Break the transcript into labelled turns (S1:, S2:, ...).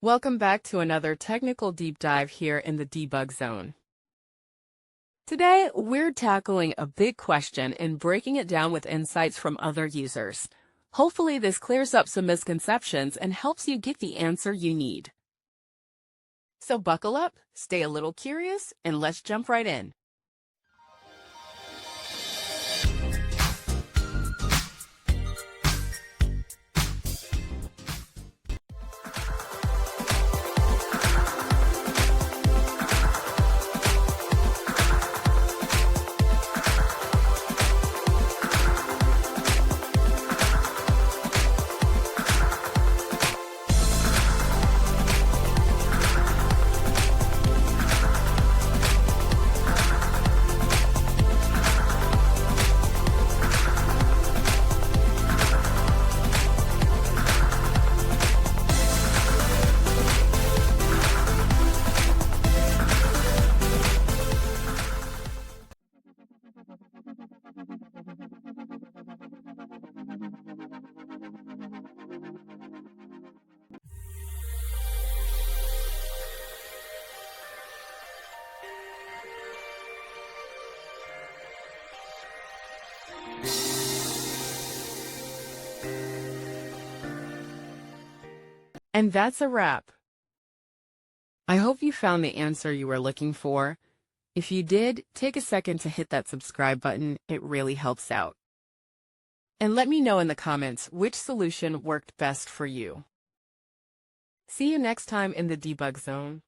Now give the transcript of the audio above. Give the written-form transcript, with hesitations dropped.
S1: Welcome back to another technical deep dive here in the debug zone. Today, we're tackling a big question and breaking it down with insights from other users. Hopefully, this clears up some misconceptions and helps you get the answer you need. So buckle up, stay a little curious, and let's jump right in. And that's a wrap. I hope you found the answer you were looking for. If you did, take a second to hit that subscribe button. It really helps out. And let me know in the comments which solution worked best for you. See you next time in the debug zone.